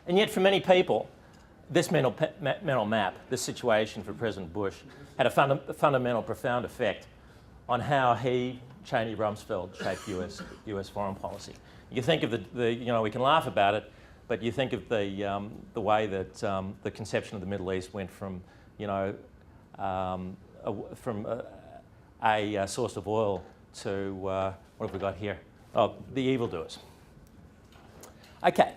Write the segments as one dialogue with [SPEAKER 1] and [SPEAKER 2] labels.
[SPEAKER 1] And yet for many people, this mental map, this situation for President Bush, had a fundamental, profound effect on how he, Cheney, Rumsfeld shaped US foreign policy. You think of we can laugh about it, but you think of the way that the conception of the Middle East went from, a source of oil to, what have we got here? Oh, the evildoers. Okay,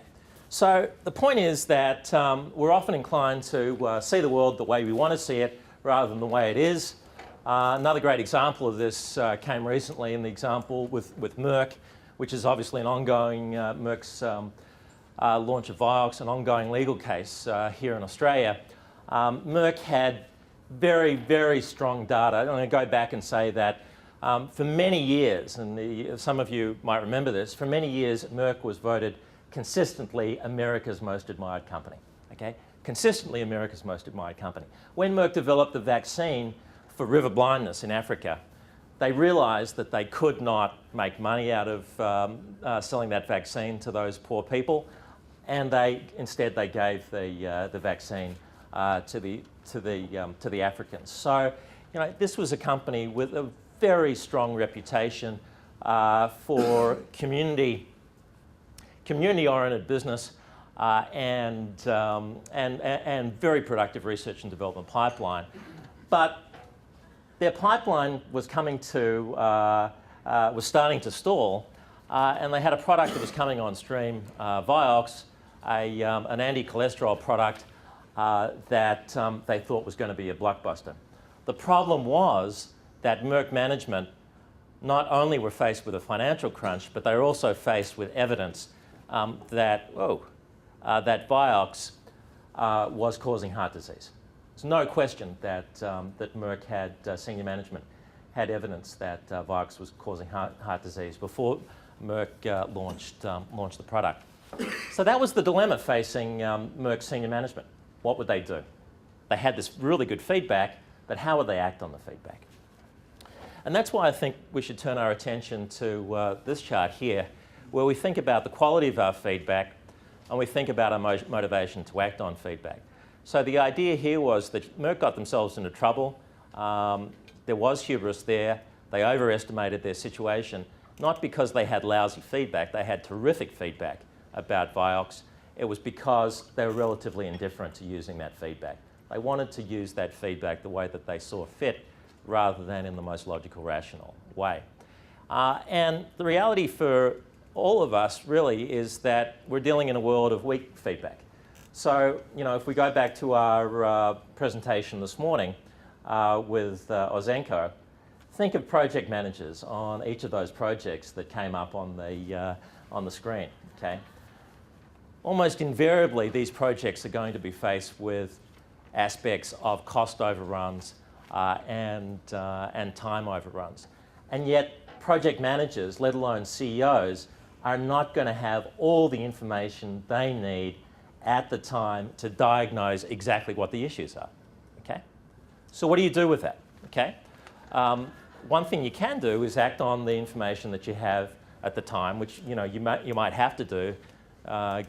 [SPEAKER 1] so the point is that we're often inclined to see the world the way we want to see it rather than the way it is. Another great example of this came recently in the example with Merck, which is obviously an ongoing, Merck's launch of Vioxx, an ongoing legal case here in Australia. Merck had very, very strong data. I'm going to go back and say that for many years, and some of you might remember this, for many years Merck was voted consistently America's most admired company. Okay? Consistently America's most admired company. When Merck developed the vaccine for river blindness in Africa, they realised that they could not make money out of selling that vaccine to those poor people, and instead they gave the vaccine to the Africans. So, this was a company with a very strong reputation for community-oriented business and very productive research and development pipeline. But their pipeline was was starting to stall, and they had a product that was coming on stream, Vioxx, an anti-cholesterol product that they thought was going to be a blockbuster. The problem was that Merck management not only were faced with a financial crunch, but they were also faced with evidence that Vioxx was causing heart disease. There's no question that Merck had, senior management had evidence that Vioxx was causing heart disease before Merck launched the product. So that was the dilemma facing Merck's senior management. What would they do? They had this really good feedback, but how would they act on the feedback? And that's why I think we should turn our attention to this chart here, where we think about the quality of our feedback and we think about our motivation to act on feedback. So the idea here was that Merck got themselves into trouble. There was hubris there. They overestimated their situation, not because they had lousy feedback. They had terrific feedback about Vioxx. It was because they were relatively indifferent to using that feedback. They wanted to use that feedback the way that they saw fit rather than in the most logical, rational way. And the reality for all of us really is that we're dealing in a world of weak feedback. So, if we go back to our presentation this morning with Ozenko, think of project managers on each of those projects that came up on the screen, okay? Almost invariably, these projects are going to be faced with aspects of cost overruns and time overruns. And yet, project managers, let alone CEOs, are not going to have all the information they need at the time to diagnose exactly what the issues are, okay? So what do you do with that, okay? One thing you can do is act on the information that you have at the time, which you might have to do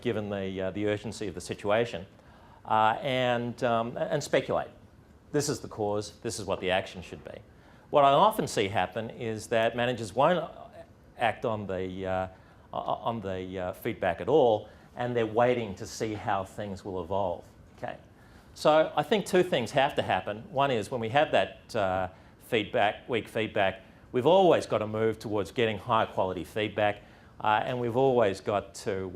[SPEAKER 1] given the urgency of the situation, and speculate. This is the cause, this is what the action should be. What I often see happen is that managers won't act on the feedback at all, and they're waiting to see how things will evolve, okay? So I think two things have to happen. One is when we have that weak feedback, we've always got to move towards getting high quality feedback, and we've always got to,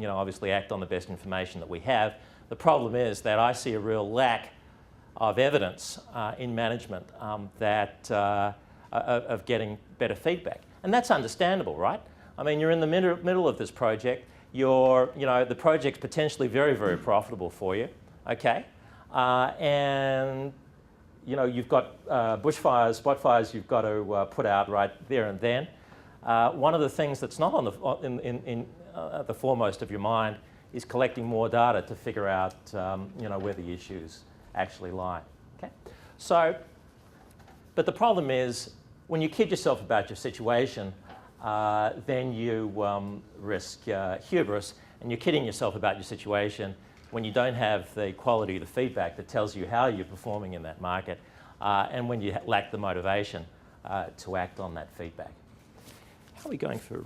[SPEAKER 1] obviously act on the best information that we have. The problem is that I see a real lack of evidence in management of getting better feedback. And that's understandable, right? I mean, you're in the middle of this project. The project's potentially very, very profitable for you, okay? And you've got bushfires, spot fires you've got to put out right there and then. One of the things that's not on the foremost of your mind is collecting more data to figure out where the issues actually lie. Okay? So, but the problem is when you kid yourself about your situation, then you risk hubris, and you're kidding yourself about your situation when you don't have the quality of the feedback that tells you how you're performing in that market, and when you lack the motivation to act on that feedback. How are we going for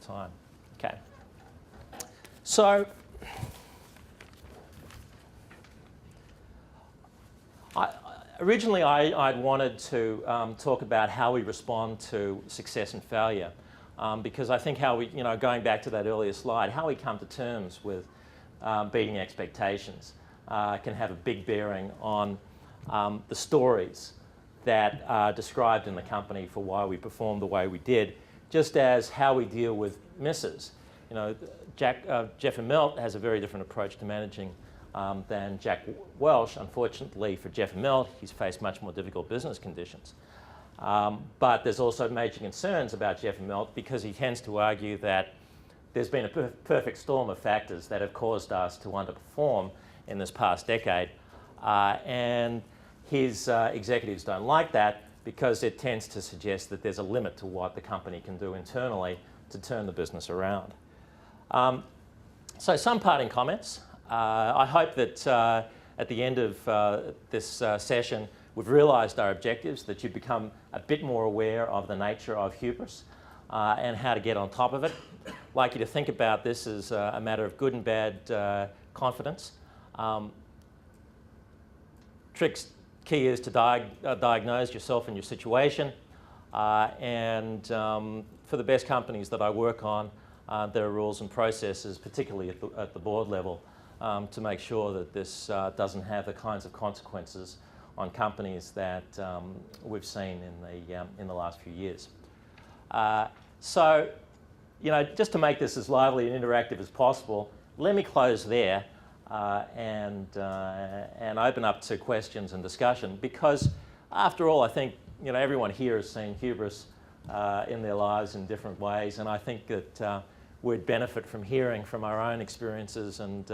[SPEAKER 1] time? Okay. So, originally I'd wanted to talk about how we respond to success and failure, because I think how we, going back to that earlier slide, how we come to terms with beating expectations can have a big bearing on the stories that are described in the company for why we performed the way we did, just as how we deal with misses. Jeff Immelt has a very different approach to managing than Jack Welch. Unfortunately for Jeff Immelt, he's faced much more difficult business conditions. But there's also major concerns about Jeff Immelt because he tends to argue that there's been a perfect storm of factors that have caused us to underperform in this past decade. And his executives don't like that because it tends to suggest that there's a limit to what the company can do internally to turn the business around. So some parting comments. I hope that at the end of this session, we've realised our objectives, that you become a bit more aware of the nature of hubris and how to get on top of it. I'd like you to think about this as a matter of good and bad confidence. Key is to diagnose yourself and your situation. And for the best companies that I work on, there are rules and processes, particularly at the board level, to make sure that this doesn't have the kinds of consequences on companies that we've seen in the last few years. So, just to make this as lively and interactive as possible, let me close there and open up to questions and discussion, because after all, I think everyone here has seen hubris in their lives in different ways, and I think that we'd benefit from hearing from our own experiences and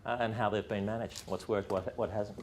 [SPEAKER 1] how they've been managed, what's worked, what hasn't.